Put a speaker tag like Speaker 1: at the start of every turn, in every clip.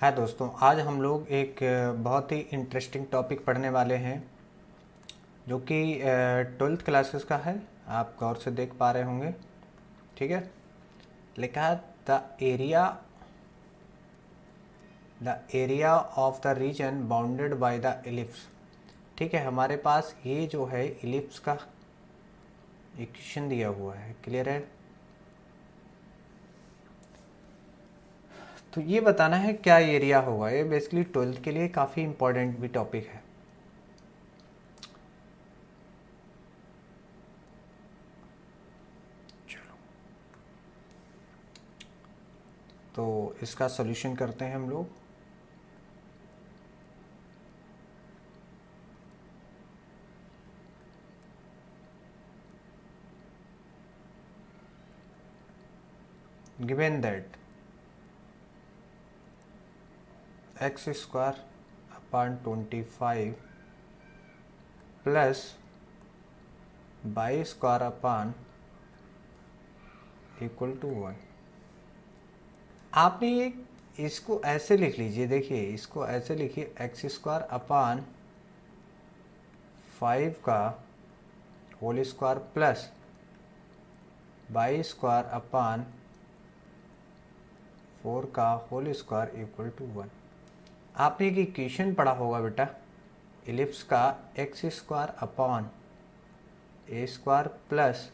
Speaker 1: हाय दोस्तों, आज हम लोग एक बहुत ही इंटरेस्टिंग टॉपिक पढ़ने वाले हैं जो कि 12th क्लासेस का है। आप गौर से देख पा रहे होंगे। ठीक है, लिखा है the area of the reason bounded by the ellipse. ठीक है, हमारे पास ये जो है इलिप्स का इक्वेशन दिया हुआ है। क्लियर है? तो ये बताना है क्या एरिया होगा। ये बेसिकली 12th के लिए काफ़ी इंपॉर्टेंट भी टॉपिक है। तो इसका सॉल्यूशन करते हैं हम लोग। Given that x square upon 25 plus y square upon equal to 1। आपने ये इसको ऐसे लिख लीजिए। देखिए, इसको ऐसे लिखिए, एक्स स्क्वायर अपॉन 5 का whole square plus y square upon 4 का होल स्क्वायर इक्वल टू 1। आपने एक इक्वेशन पढ़ा होगा बेटा, इलिप्स का x square upon a square plus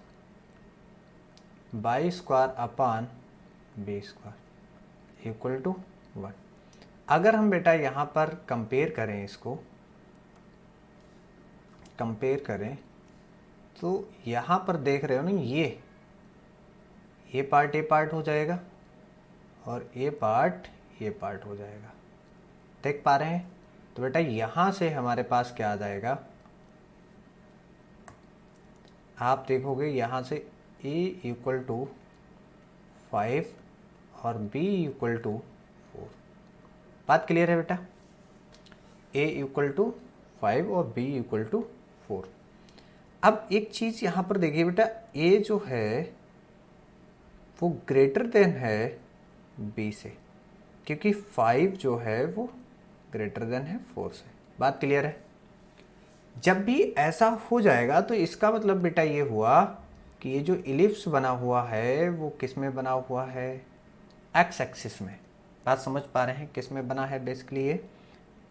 Speaker 1: y square upon b square equal to 1। अगर हम बेटा यहाँ पर कंपेयर करें, इसको कंपेयर करें तो यहाँ पर देख रहे हो ना, ये पार्ट हो जाएगा और ये पार्ट हो जाएगा। देख पा रहे हैं? तो बेटा यहाँ से हमारे पास क्या आ जाएगा, आप देखोगे यहाँ से a इक्वल टू 5 और b इक्वल टू 4। बात क्लियर है बेटा? a इक्वल टू 5 और b इक्वल टू 4। अब एक चीज़ यहाँ पर देखिए बेटा, a जो है वो ग्रेटर देन है b से, क्योंकि 5 जो है वो ग्रेटर देन है 4 से। बात क्लियर है? जब भी ऐसा हो जाएगा तो इसका मतलब बेटा ये हुआ कि ये जो इलिप्स बना हुआ है वो किस में बना हुआ है, एक्स एक्सिस में। बात समझ पा रहे हैं किस में बना है? बेसिकली ये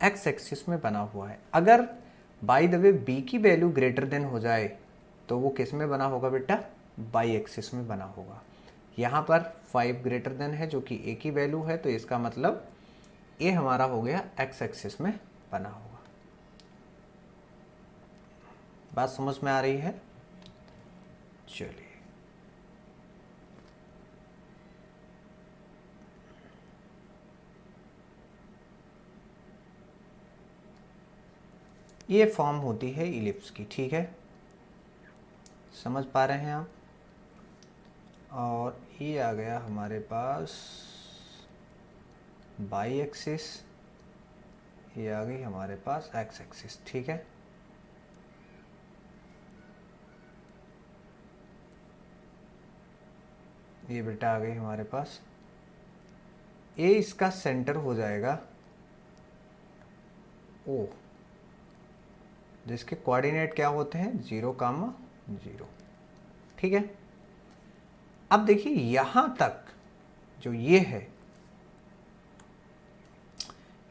Speaker 1: एक्स एक्सिस में बना हुआ है। अगर बाय द वे बी की वैल्यू ग्रेटर देन हो जाए तो वो किस में बना होगा बेटा, बाई एक्सिस में बना होगा। यहाँ पर 5 ग्रेटर देन है जो कि ए की वैल्यू है, तो इसका मतलब ये हमारा हो गया एक्स एक्सिस में बना होगा। बात समझ में आ रही है? चलिए, ये फॉर्म होती है इलिप्स की। ठीक है, समझ पा रहे हैं आप? और ये आ गया हमारे पास बाई एक्सिस, ये आ गई हमारे पास एक्स एक्सिस। ठीक है, ये बेटा आ गई हमारे पास। ए इसका सेंटर हो जाएगा ओ, जिसके कोऑर्डिनेट क्या होते हैं, 0, 0। ठीक है, अब देखिए यहां तक जो ये है,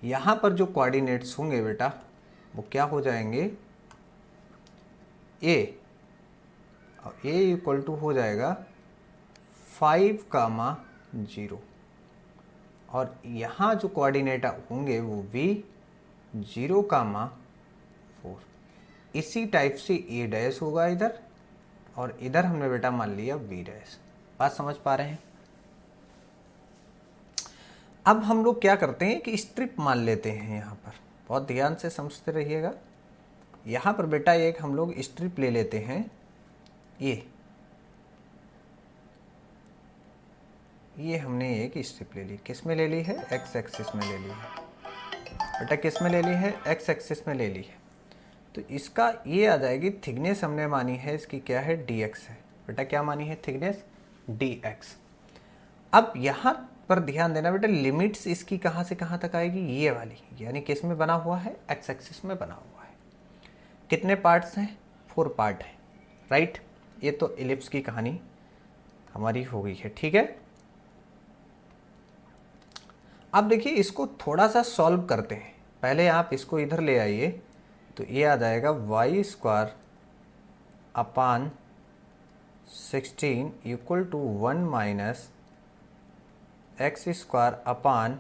Speaker 1: यहां पर जो कोऑर्डिनेट्स होंगे बेटा वो क्या हो जाएंगे, ए, और ए इक्वल टू हो जाएगा 5, 0। और यहाँ जो कोऑर्डिनेट होंगे वो v 0, 4। इसी टाइप से ए डैश होगा इधर, और इधर हमने बेटा मान लिया v डैश। बात समझ पा रहे हैं? अब हम लोग क्या करते हैं कि स्ट्रिप मान लेते हैं। यहाँ पर बहुत ध्यान से समझते रहिएगा। यहाँ पर बेटा एक हम लोग स्ट्रिप ले लेते हैं। ये हमने एक स्ट्रिप ले ली। किस में ले ली है? एक्स एक्सिस में ले ली है बेटा। किस में ले ली है? एक्स एक्सिस में ले ली है। तो इसका ये आ जाएगी थिकनेस हमने मानी है, इसकी क्या है, dx है बेटा। क्या मानी है? Thickness dx। अब यहाँ पर ध्यान देना बेटा, लिमिट्स इसकी कहाँ से कहाँ तक आएगी, ये वाली, यानी किस में बना हुआ है, एक्स एक्सिस में बना हुआ है। कितने पार्ट्स हैं, 4 पार्ट हैं, राइट। ये तो इलिप्स की कहानी हमारी हो गई है, ठीक है। अब देखिए इसको थोड़ा सा सॉल्व करते हैं। पहले आप इसको इधर ले आइए, तो ये आ जाएगा y square upon 16 equal to 1 minus x square upon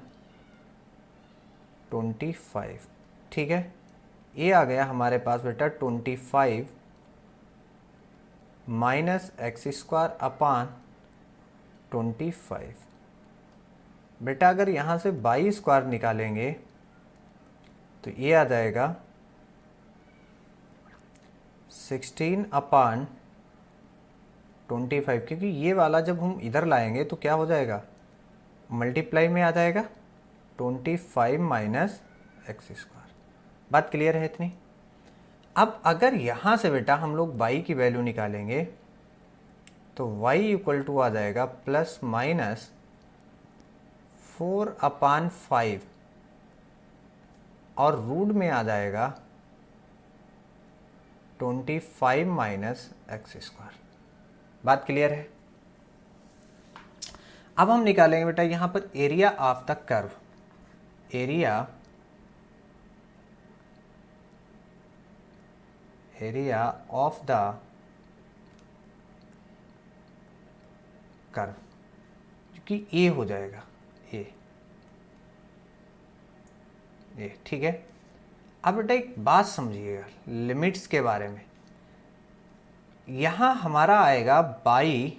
Speaker 1: 25, ठीक है। ये आ गया हमारे पास बेटा 25 माइनस एक्स स्क्वायर अपान 25। बेटा अगर यहाँ से वाई स्क्वायर निकालेंगे तो ये आ जाएगा 16 अपान 25, क्योंकि ये वाला जब हम इधर लाएंगे तो क्या हो जाएगा, मल्टीप्लाई में आ जाएगा 25 माइनस एक्स स्क्वायर। बात क्लियर है इतनी। अब अगर यहाँ से बेटा हम लोग y की वैल्यू निकालेंगे तो y इक्वल टू आ जाएगा प्लस माइनस 4 अपान 5 और रूट में आ जाएगा 25 माइनस एक्स स्क्वायर। बात क्लियर है। अब हम निकालेंगे बेटा यहाँ पर area of the curve, area of the curve, क्योंकि ए हो जाएगा ए, ठीक है। अब बेटा एक बात समझिएगा लिमिट्स के बारे में। यहाँ हमारा आएगा बाई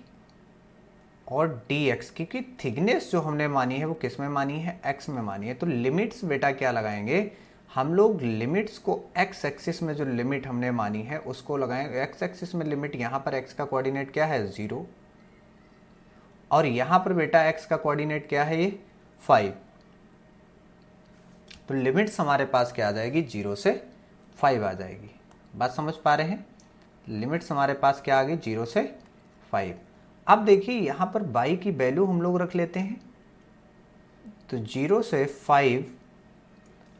Speaker 1: और डी एक्स, क्योंकि थिकनेस जो हमने मानी है वो किस में मानी है, एक्स में मानी है। तो लिमिट्स बेटा क्या लगाएंगे हम लोग, लिमिट्स को एक्स एक्सिस में जो लिमिट हमने मानी है उसको लगाएंगे। एक्स एक्सिस में लिमिट, यहाँ पर एक्स का कोऑर्डिनेट क्या है 0, और यहाँ पर बेटा एक्स का कोऑर्डिनेट क्या है ये 5। तो लिमिट्स हमारे पास क्या आ जाएगी, 0 से 5 आ जाएगी। बात समझ पा रहे हैं। लिमिट्स हमारे पास क्या आ गई, 0 से 5। अब देखिए यहाँ पर y की वैल्यू हम लोग रख लेते हैं, तो 0 से 5।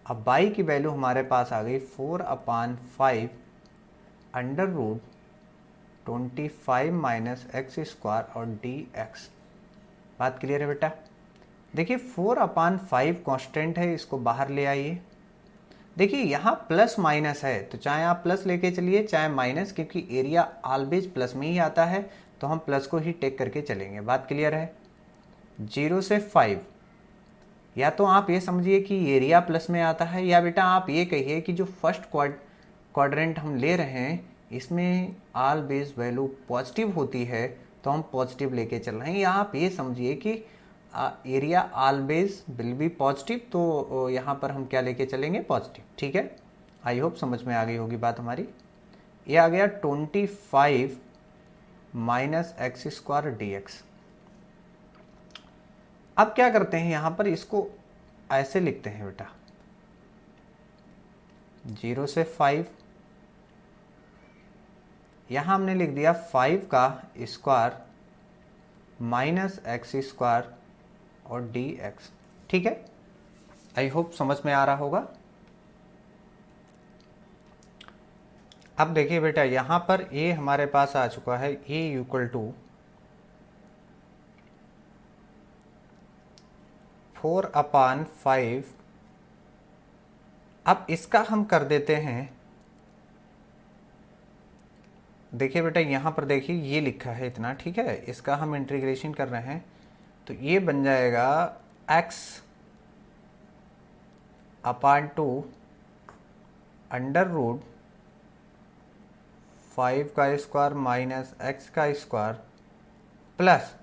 Speaker 1: अब y की वैल्यू हमारे पास आ गई 4 upon 5 under root 25 minus x square और dx। बात क्लियर है बेटा। देखिए 4 अपान 5 कॉन्स्टेंट है, इसको बाहर ले आइए। देखिए यहाँ प्लस माइनस है, तो चाहे आप प्लस लेके चलिए चाहे माइनस, क्योंकि एरिया ऑलवेज प्लस में ही आता है, तो हम प्लस को ही टेक करके चलेंगे। बात क्लियर है। 0 से 5, या तो आप ये समझिए कि एरिया प्लस में आता है, या बेटा आप ये कहिए कि जो फर्स्ट क्वाड्रेंट हम ले रहे हैं इसमें ऑलवेज वैल्यू पॉजिटिव होती है, तो हम पॉजिटिव लेके चल रहे हैं। या आप ये समझिए कि area always will be positive, तो यहाँ पर हम क्या लेके चलेंगे, पॉजिटिव, ठीक है। आई होप समझ में आ गई होगी बात हमारी। ये आ गया 25 माइनस एक्स स्क्वायर dx। अब क्या करते हैं यहाँ पर, इसको ऐसे लिखते हैं बेटा, 0 से 5, यहाँ हमने लिख दिया 5 का स्क्वायर माइनस एक्स स्क्वायर और dx, ठीक है। आई होप समझ में आ रहा होगा। अब देखिए बेटा यहाँ पर a हमारे पास आ चुका है, a इक्वल टू 4 अपान 5। अब इसका हम कर देते हैं, देखिए बेटा यहाँ पर देखिए ये लिखा है इतना, ठीक है। इसका हम इंटीग्रेशन कर रहे हैं, तो ये बन जाएगा x अपान 2 अंडर रूट 5 का स्क्वायर माइनस एक्स का स्क्वायर प्लस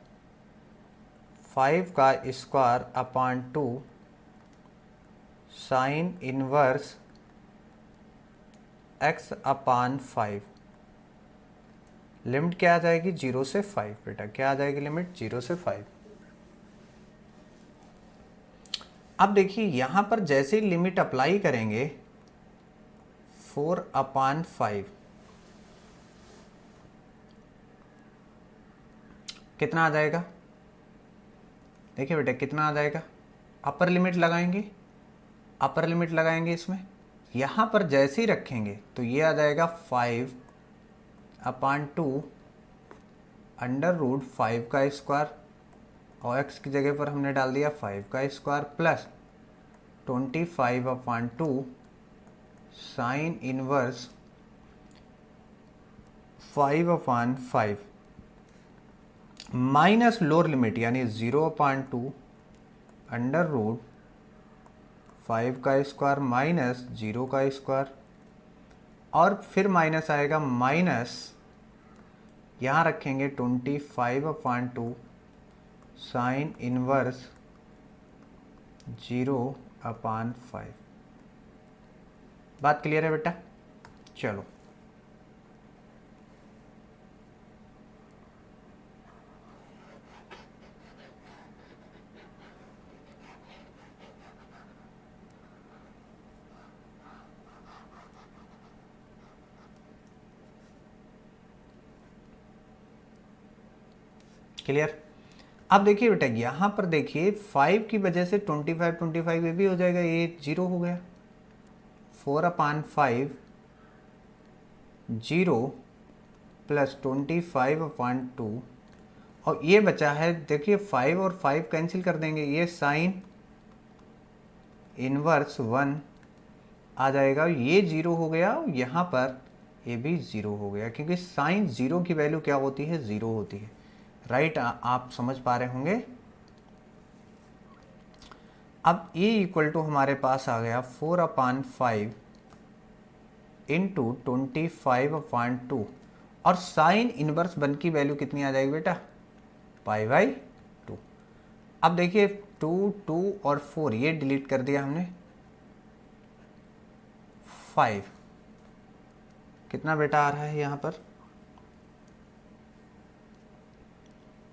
Speaker 1: 5 का square upon 2 sine inverse x अपान 5। लिमिट क्या आ जाएगी, 0 से 5। बेटा क्या आ जाएगी लिमिट, 0 से 5। अब देखिए यहाँ पर जैसे ही लिमिट अप्लाई करेंगे 4 अपान 5, कितना आ जाएगा, देखिए बेटा कितना आ जाएगा, अपर लिमिट लगाएंगे, अपर लिमिट लगाएंगे इसमें, यहाँ पर जैसे ही रखेंगे तो ये आ जाएगा 5/2 अंडर रूट 5 का स्क्वायर, और x की जगह पर हमने डाल दिया 5 का square plus 25/2 sine inverse 5/5 minus lower limit यानी 0/2 अंडर रूट 5 का स्क्वायर माइनस 0 का स्क्वायर, और फिर माइनस आएगा, माइनस यहाँ रखेंगे 25/2 साइन इनवर्स 0/5। बात क्लियर है बेटा? चलो क्लियर? अब देखिए बेटा यहाँ पर देखिए 5 की वजह से 25 ये भी हो जाएगा, ये 0 हो गया, 4/5 0 प्लस 25/2, और ये बचा है देखिए 5 और 5 कैंसिल कर देंगे, ये साइन इनवर्स 1 आ जाएगा, ये 0 हो गया, यहाँ पर ये भी 0 हो गया, क्योंकि साइन 0 की वैल्यू क्या होती है, 0 होती है। राइट, आप समझ पा रहे होंगे। अब a इक्वल टू हमारे पास आ गया 4/5 इंटू 25/2, और साइन इनवर्स 1 की वैल्यू कितनी आ जाएगी बेटा, π/2। अब देखिए 2, 2 और 4 ये डिलीट कर दिया हमने, 5 कितना बेटा आ रहा है यहाँ पर,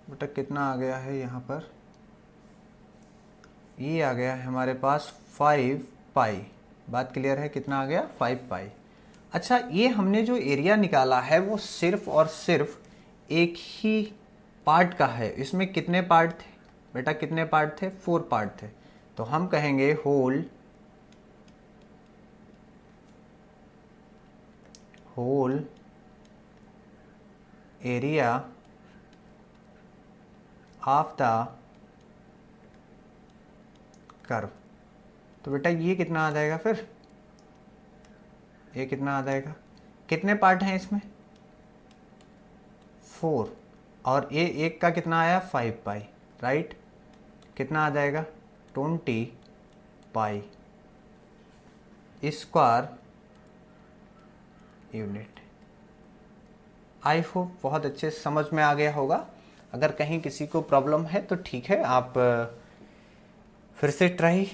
Speaker 1: बेटा कितना आ गया है यहाँ पर, ये आ गया है हमारे पास 5π। बात क्लियर है, कितना आ गया, 5π। अच्छा, ये हमने जो एरिया निकाला है वो सिर्फ और सिर्फ एक ही पार्ट का है, इसमें कितने पार्ट थे बेटा, कितने पार्ट थे, 4 पार्ट थे, तो हम कहेंगे whole area of the curve. तो बेटा ये कितना आ जाएगा, फिर ये कितना आ जाएगा, कितने पार्ट हैं इसमें, 4, और ये एक का कितना आया, 5π, राइट, कितना आ जाएगा, 20π स्क्वायर यूनिट। आई होप बहुत अच्छे से समझ में आ गया होगा। अगर कहीं किसी को प्रॉब्लम है तो ठीक है, आप फिर से ट्राई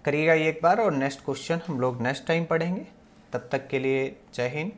Speaker 1: करिएगा एक बार, और नेक्स्ट क्वेश्चन हम लोग नेक्स्ट टाइम पढ़ेंगे। तब तक के लिए जय हिंद।